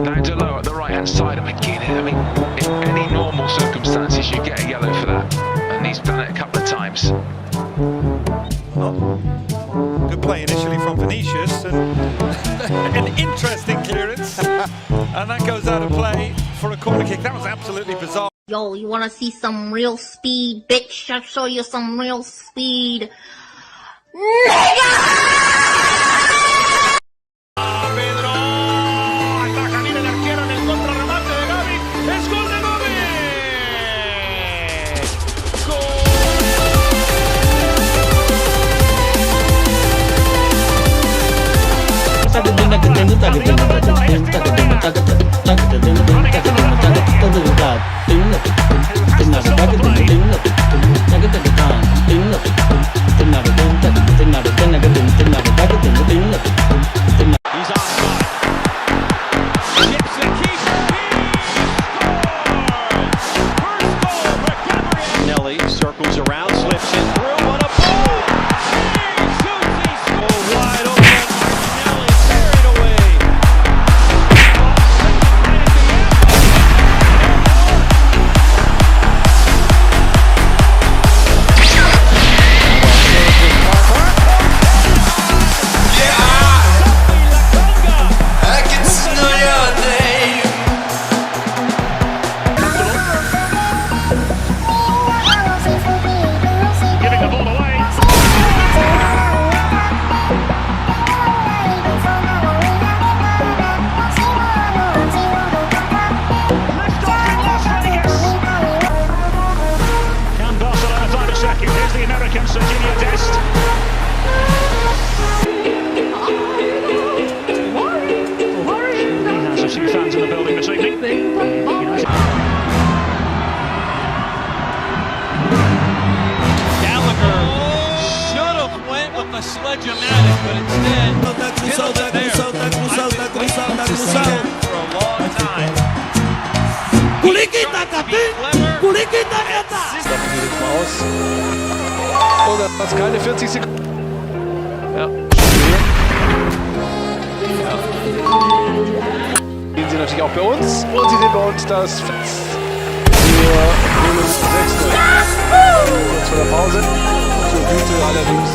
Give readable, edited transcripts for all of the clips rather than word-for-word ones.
Down to low at the right hand side. And again, I mean, in any normal circumstances, you get a yellow for that. And he's done it a couple of times. Good play initially from Vinicius, and an interesting clearance. And that goes out of play for a corner kick. That was absolutely bizarre. Yo, you wanna see some real speed, bitch? I'll show you some real speed. Nigga! Circles around, slips in through, what a ball! Wide open, Nelly carried away. I get to know your name. Giving the ball away. Left off in Las Vegas. Can Barcelona find a second? Here's the American Serginho Dest. He has a few fans in the building this evening. A sledge-o-matic, but instead for a long time. Aus. Oder das keine 40 Sekunden. Ja. Sehen Sie natürlich auch bei uns. Und Sie sehen bei uns das Fest. Wir holen 6-0. Kurz vor der Pause. Zur Güte allerdings.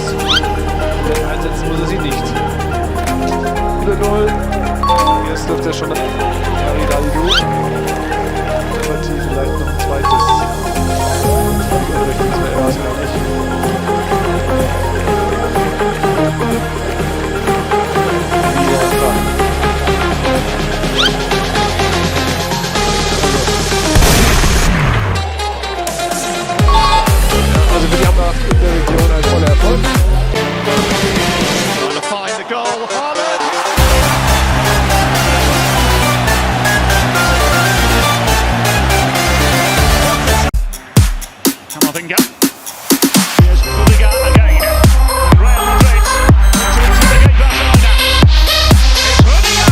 Einsetzen muss er sie nicht. 4-0. Jetzt läuft er schon nach Dalidou. Vielleicht noch ein zweites. Also für die Hammer in der Region ein voller Erfolg. Trying to find the goal. Harvard. Camavinga. Here's Polygel again. Real Madrid to intimidate Barcelona. It's Polygel.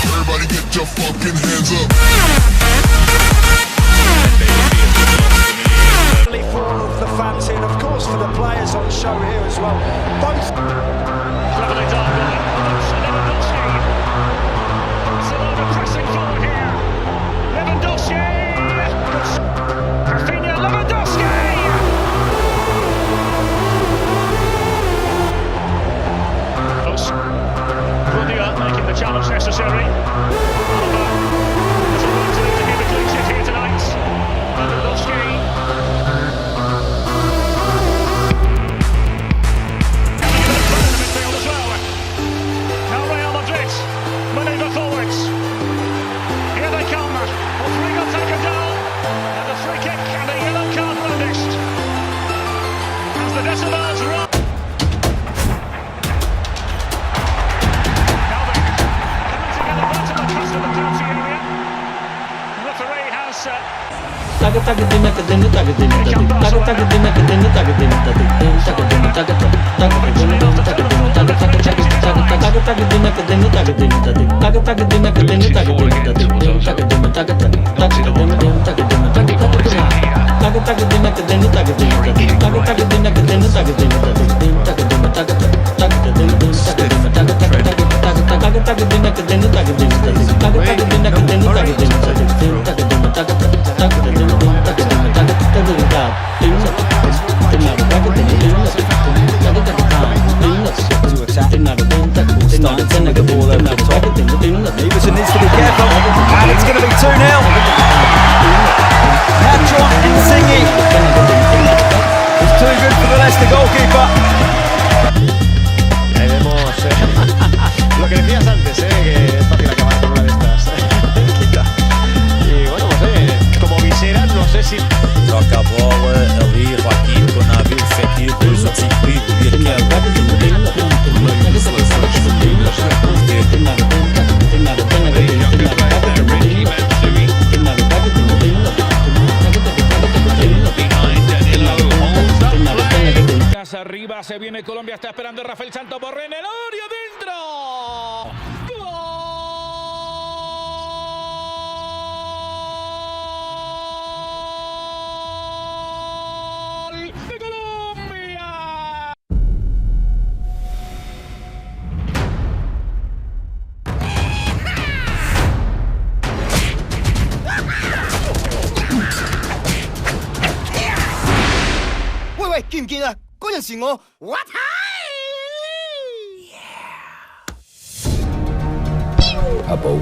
Everybody get your fucking hands up. For all of the fans here, and of course for the players on show here as well. Both. Cleverly done. Lewandowski. Barcelona pressing forward here. Lewandowski. Rafinha, Lewandowski. Brugge making the challenge necessary. Oliver has a right to keep a clean sheet here tonight. Lewandowski. Taga Everson needs to be careful, and it's going to be 2-0. Nacho and Singy. It's too good for the Leicester goalkeeper. Ahí vemos lo que decías antes, que es fácil acabar con una de estas. Y bueno, pues como viseras, no sé si... Troca a bola ali, Joaquim com Nabil, Fekir, depois o Tsipi, e aquela. Arriba se viene Colombia, está esperando Rafael Santos Borré en el área dentro. ¡Gol de Colombia!喂，見唔見啊？嗰陣時我 what？ 阿寶，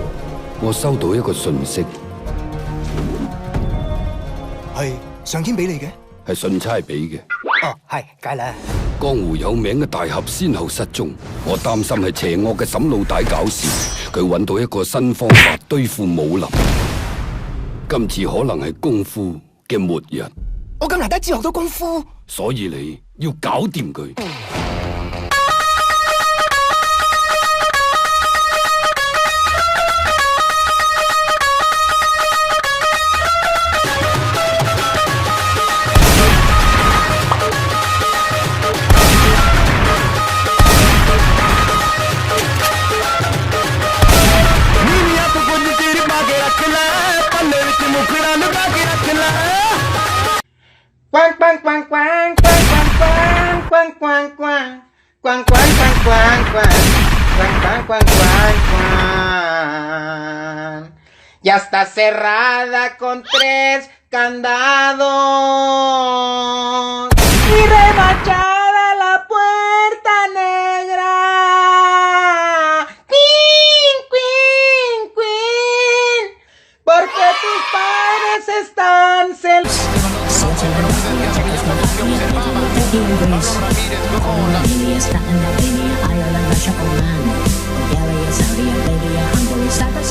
我收到一個訊息，係上天俾你嘅。係信差俾嘅。哦，係，梗係啦。江湖有名嘅大俠先後失蹤，我擔心係邪惡嘅沈老大搞事，佢揾到一個新方法對付武林。今次可能係功夫嘅末日。我咁難得只學到功夫，所以你要搞掂佢。Quang quang quang quang quang quang quang quang quang quang quang quang quang quang quang quang quang. Ya está cerrada con 3 candados y remachada la puerta negra. Queen, queen, queen, porque tus padres están celosos. Romania, Scotland, Albania, Ireland, Russia, Poland, Bulgaria, Saudi Arabia, Hungary, Cyprus,